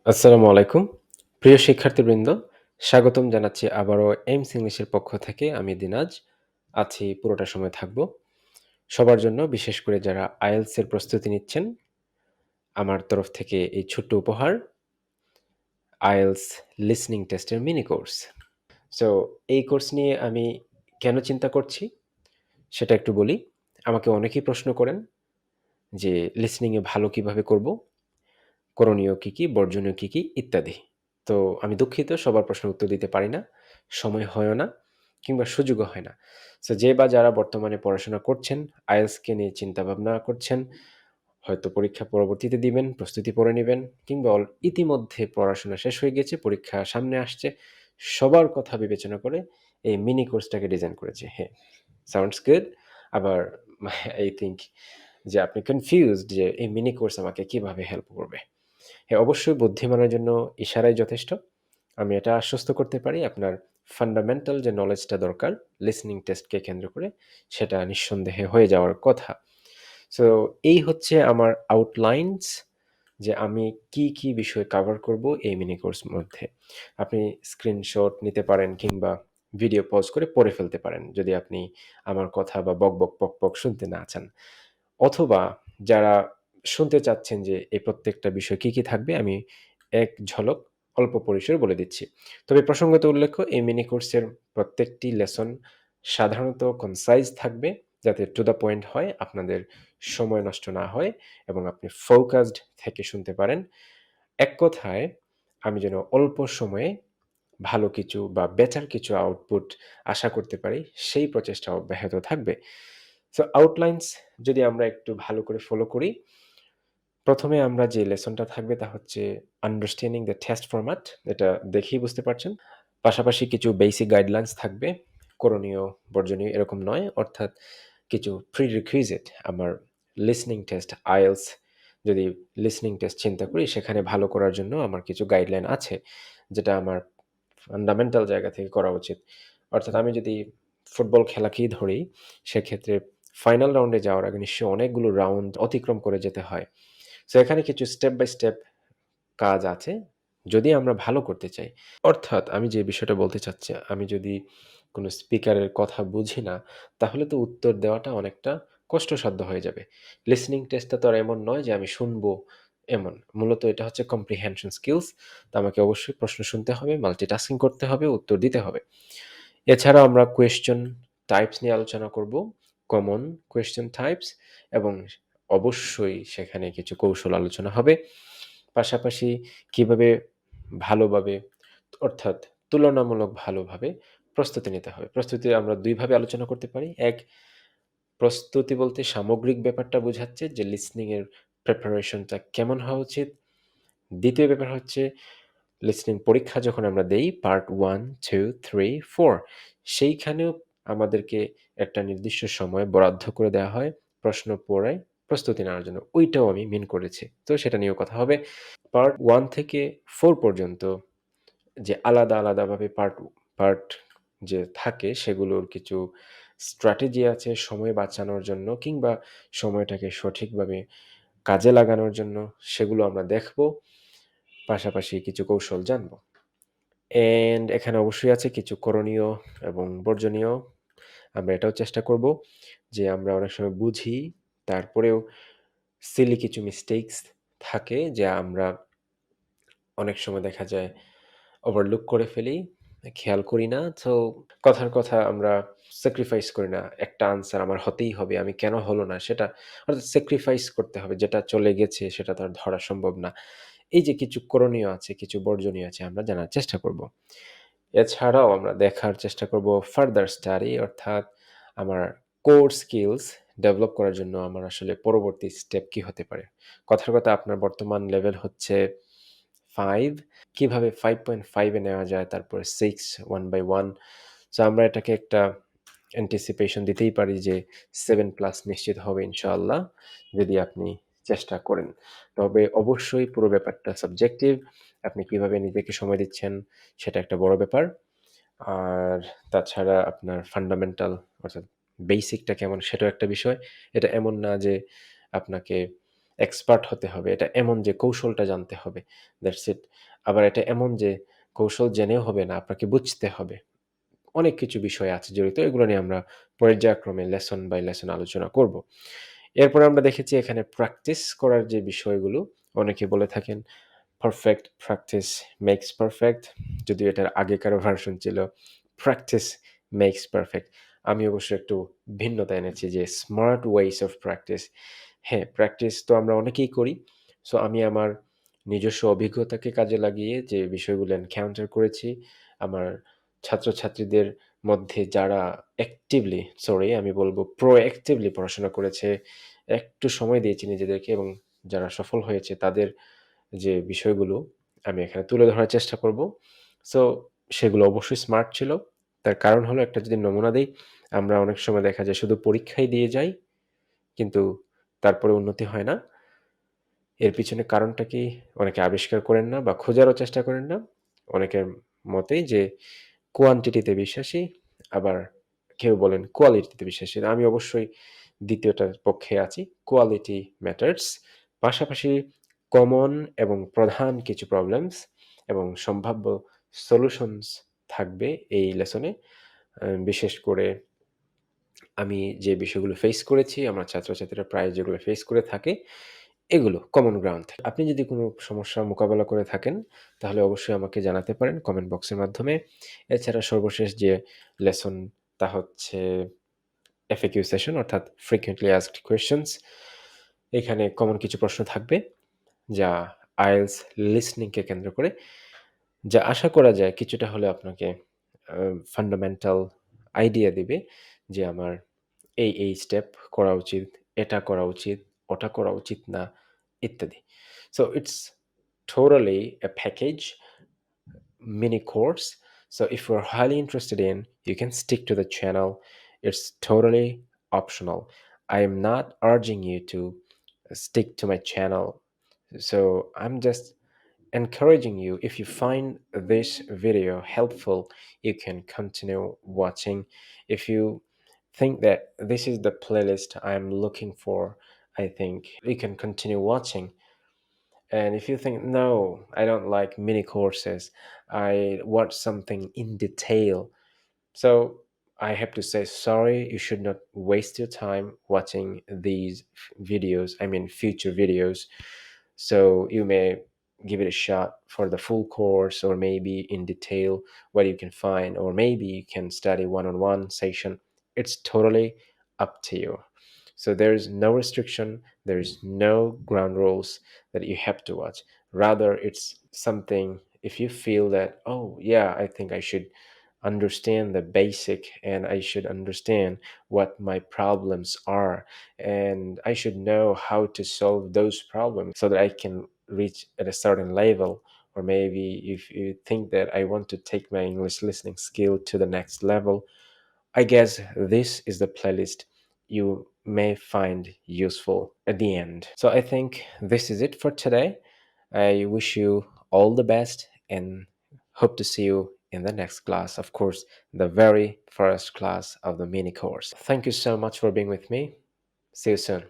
আসসালামু আলাইকুম। প্রিয় শিক্ষার্থীবৃন্দ, স্বাগতম জানাচ্ছি আবারও এইমস ইংলিশের পক্ষ থেকে। আমি দিনাজ আছি, পুরোটা সময় থাকব। সবার জন্য, বিশেষ করে যারা IELTS এর প্রস্তুতি নিচ্ছেন, আমার তরফ থেকে এই ছোট্ট উপহার, IELTS লিসনিং টেস্টের মিনি কোর্স। সো এই কোর্স নিয়ে আমি কেন চিন্তা করছি সেটা একটু বলি। আমাকে অনেকেই প্রশ্ন করেন যে লিসনিংয়ে ভালো কিভাবে করব, করণীয় কী, কী, বর্জনীয় কী, কী ইত্যাদি। তো আমি দুঃখিত, সবার প্রশ্নের উত্তর দিতে পারি না। সময় হয়ও না, কিংবা সুযোগও হয় না। সো যে বা যারা বর্তমানে পড়াশোনা করছেন, IELTS-কে নিয়ে চিন্তাভাবনা করছেন, হয়তো পরীক্ষা পরবর্তীতে দিবেন, প্রস্তুতি পড়ে নিবেন, কিংবা ইতিমধ্যে পড়াশোনা শেষ হয়ে গেছে, পরীক্ষা সামনে আসছে, সবার কথা বিবেচনা করে এই মিনি কোর্সটাকে ডিজাইন করেছি। হ্যাঁ, সাউন্ডস গুড। আবার আই থিংক যে আপনি কনফিউজড যে এই মিনি কোর্স আমাকে কিভাবে হেল্প করবে। হ্যাঁ, অবশ্যই বুদ্ধিমানের জন্য ইশারাই যথেষ্ট। আমি এটা আশ্বস্ত করতে পারি, আপনার ফান্ডামেন্টাল যে নলেজটা দরকার লিসনিং টেস্টকে কেন্দ্র করে, সেটা নিঃসন্দেহে হয়ে যাওয়ার কথা। সো এই হচ্ছে আমার আউটলাইনস, যে আমি কি, কি বিষয় কভার করব এই মিনি কোর্স মধ্যে। আপনি স্ক্রিনশট নিতে পারেন কিংবা ভিডিও পজ করে পড়ে ফেলতে পারেন, যদি আপনি আমার কথা বা বকবক পকপক শুনতে না চান। অথবা যারা শুনতে চাচ্ছেন যে এই প্রত্যেকটা বিষয় কি, কি থাকবে, আমি এক ঝলক অল্প পরিসরে বলে দিচ্ছি। তবে প্রসঙ্গত উল্লেখ্য, এই মিনি কোর্সের প্রত্যেকটি লেসন সাধারণত কনসাইজ থাকবে, যাতে টু দ্য পয়েন্ট হয়, আপনাদের সময় নষ্ট না হয় এবং আপনি ফোকাসড থেকে শুনতে পারেন। এক কথায়, আমি যেন অল্প সময়ে ভালো কিছু বা বেটার কিছু আউটপুট আশা করতে পারি, সেই প্রচেষ্টা অব্যাহত থাকবে। সো আউটলাইনস যদি আমরা একটু ভালো করে ফলো করি, প্রথমে আমরা যে লেসনটা থাকবে তা হচ্ছে আন্ডারস্ট্যান্ডিং দ্য টেস্ট ফরম্যাট। এটা দেখেই বুঝতে পারছেন। পাশাপাশি কিছু বেসিক গাইডলাইনস থাকবে, করণীয়, বর্জনীয় এরকম নয়। অর্থাৎ কিছু প্রিরিকুইজিট আমার লিসনিং টেস্ট, IELTS যদি লিসনিং টেস্ট চিন্তা করি, সেখানে ভালো করার জন্য আমার কিছু গাইডলাইন আছে, যেটা আমার ফান্ডামেন্টাল জায়গা থেকে করা উচিত। অর্থাৎ আমি যদি ফুটবল খেলাকেই ধরি, সেক্ষেত্রে ফাইনাল রাউন্ডে যাওয়ার আগে নিশ্চয়ই অনেকগুলো রাউন্ড অতিক্রম করে যেতে হয়। সো এখানে কিছু স্টেপ বাই স্টেপ কাজ আছে, যদি আমরা ভালো করতে চাই। অর্থাৎ আমি যে বিষয়টা বলতে চাচ্ছি, আমি যদি কোনো স্পিকারের কথা বুঝি না, তাহলে তো উত্তর দেওয়াটা অনেকটা কষ্টসাধ্য হয়ে যাবে। লিসনিং টেস্টটা তো আর এমন নয় যে আমি শুনবো, এমন। মূলত এটা হচ্ছে কম্প্রিহেনশন স্কিলস। তো আমাকে অবশ্যই প্রশ্ন শুনতে হবে, মাল্টিটাস্কিং করতে হবে, উত্তর দিতে হবে। এছাড়াও আমরা কোয়েশ্চেন টাইপস নিয়ে আলোচনা করব, কমন কোয়েশ্চেন টাইপস, এবং অবশ্যই সেখানে কিছু কৌশল আলোচনা হবে। পাশাপাশি কিভাবে ভালোভাবে, অর্থাৎ তুলনামূলক ভালোভাবে প্রস্তুতি নিতে হবে। প্রস্তুতি আমরা ২ ভাবে আলোচনা করতে পারি। এক, প্রস্তুতি বলতে সামগ্রিক ব্যাপারটা বোঝাচ্ছে যে লিসনিং এর প্রিপারেশনটা কেমন হওয়া উচিত। দ্বিতীয় ব্যাপার হচ্ছে লিসনিং পরীক্ষা যখন আমরা দেই পার্ট 1, 2, 3, 4, সেইখানেও আমাদেরকে একটা নির্দিষ্ট সময় বরাদ্দ করে দেওয়া হয় প্রশ্ন পড়ে প্রস্তুতি নেওয়ার জন্য। ওইটাও আমি মিন করেছি। তো সেটা নিয়েও কথা হবে। পার্ট 1 থেকে 4 পর্যন্ত যে আলাদা, আলাদাভাবে পার্ট যে থাকে, সেগুলোর কিছু স্ট্র্যাটেজি আছে সময় বাঁচানোর জন্য, কিংবা সময়টাকে সঠিকভাবে কাজে লাগানোর জন্য, সেগুলো আমরা দেখব। পাশাপাশি কিছু কৌশল জানব। অ্যান্ড এখানে অবশ্যই আছে কিছু করণীয় এবং বর্জনীয়। আমরা এটাও চেষ্টা করব যে আমরা অনেক সময় বুঝি, তারপরেও সিলি কিছু মিস্টেকস থাকে, যা আমরা অনেক সময় দেখা যায় ওভারলুক করে ফেলি, খেয়াল করি না। তো কথার কথা আমরা স্যাক্রিফাইস করি না। একটা আনসার আমার হতেই হবে, আমি কেন হলো না সেটা, অর্থাৎ স্যাক্রিফাইস করতে হবে। যেটা চলে গেছে সেটা তো আর ধরা সম্ভব না। এই যে কিছু করণীয় আছে, কিছু বর্জনীয় আছে, আমরা জানার চেষ্টা করব। এছাড়াও আমরা দেখার চেষ্টা করব ফার্দার স্টাডি, অর্থাৎ আমার কোর স্কিলস ডেভেলপ করার জন্য আমার আসলে পরবর্তী স্টেপ কি হতে পারে। কথার কথা, আপনার বর্তমান লেভেল হচ্ছে 5, কিভাবে 5.5 এ নেওয়া যায়, তারপরে 6 1 বাই 1। সো আমরা এটাকে একটা অ্যান্টিসিপেশন দিতেই পারি যে 7 প্লাস নিশ্চিত হবে ইনশাআল্লাহ, যদি আপনি চেষ্টা করেন। তবে অবশ্যই পুরো ব্যাপারটা সাবজেক্টিভ। আপনি কিভাবে নিজেকে সময় দিচ্ছেন, সেটা একটা বড় ব্যাপার। আর তাছাড়া আপনার ফান্ডামেন্টাল, অর্থাৎ বেসিকটা কেমন, সেটাও একটা বিষয়। এটা এমন না যে আপনাকে এক্সপার্ট হতে হবে, এটা এমন যে কৌশলটা জানতে হবে, দ্যাটস ইট। আবার এটা এমন যে কৌশল জেনেও হবে না, আপনাকে বুঝতে হবে। অনেক কিছু বিষয় আছে জড়িত, এগুলো নিয়ে আমরা পর্যায়ক্রমে লেসন বাই লেসন আলোচনা করব। এরপরে আমরা দেখেছি এখানে প্র্যাকটিস করার যে বিষয়গুলো, অনেকে বলে থাকেন পারফেক্ট প্র্যাকটিস মেক্স পারফেক্ট, যদিও এটার আগেকার ভার্সন ছিল প্র্যাকটিস মেক্স পারফেক্ট। আমি অবশ্য একটু ভিন্নতা এনেছি যে স্মার্ট ওয়েস অফ প্র্যাকটিস। হ্যাঁ, প্র্যাকটিস তো আমরা অনেকেই করি। সো আমি আমার নিজস্ব অভিজ্ঞতাকে কাজে লাগিয়ে যে বিষয়গুলো এনকাউন্টার করেছি, আমার ছাত্রছাত্রীদের মধ্যে যারা আমি বলবো প্রোঅ্যাক্টিভলি পড়াশোনা করেছে, একটু সময় দিয়েছি নিজেদেরকে, এবং যারা সফল হয়েছে তাদের যে বিষয়গুলো আমি এখানে তুলে ধরার চেষ্টা করব। সো সেগুলো অবশ্যই স্মার্ট ছিল। তার কারণ হলো, একটা যদি নমুনা দেই, আমরা অনেক সময় দেখা যায় শুধু পরীক্ষাই দিয়ে যাই, কিন্তু তারপরে উন্নতি হয় না। এর পিছনে কারণটা কি অনেকে আবিষ্কার করেন না বা খোঁজারও চেষ্টা করেন না। অনেকের মতেই যে কোয়ান্টিটিতে বিশ্বাসী, আবার কেউ বলেন কোয়ালিটিতে বিশ্বাসী। আমি অবশ্যই দ্বিতীয়টার পক্ষে আছি। Quality matters. পাশাপাশি কমন এবং প্রধান কিছু প্রবলেমস এবং সম্ভাব্য সলিউশনস থাকবে এই লেসনে। বিশেষ করে আমি যে বিষয়গুলো ফেস করেছি, আমার ছাত্রছাত্রীরা প্রায় যেগুলো ফেস করে থাকে, এগুলো কমন গ্রাউন্ড থেকে। আপনি যদি কোনো সমস্যার মোকাবেলা করে থাকেন, তাহলে অবশ্যই আমাকে জানাতে পারেন কমেন্ট বক্সের মাধ্যমে। এছাড়া সর্বশেষ যে লেসন, তা হচ্ছে FAQ সেশন, অর্থাৎ ফ্রিকোয়েন্টলি আস্কড কোয়েশ্চেনস। এখানে কমন কিছু প্রশ্ন থাকবে, যা আইএলটিএস লিসনিংকে কেন্দ্র করে, যা আশা করা যায় কিছুটা হলেও আপনাকে ফান্ডামেন্টাল আইডিয়া দিবে যে আমার এই স্টেপ করা উচিত, এটা করা উচিত, ওটা করা উচিত না, ইত্যাদি। So it's totally a package mini course. So if you're highly interested in, you can stick to the channel. It's totally optional. I am not urging you to stick to my channel. So I'm just encouraging you, if you find this video helpful, you can continue watching. If you think that this is the playlist I'm looking for, I think you can continue watching. And if you think, no, I don't like mini courses, I want something in detail, so I have to say sorry, you should not waste your time watching these videos, I mean future videos. So you may give it a shot for the full course, or maybe in detail what you can find, or maybe you can study one-on-one session. It's totally up to you. So there is no restriction, there is no ground rules that you have to watch. Rather, it's something, if you feel that, oh yeah, I think I should understand the basic, and I should understand what my problems are, and I should know how to solve those problems so that I can reach at a certain level. Or maybe if you think that I want to take my English listening skill to the next level, I guess this is the playlist you may find useful at the end. So I think this is it for today. I wish you all the best and hope to see you in the next class. Of course, the very first class of the mini course. Thank you so much for being with me. See you soon.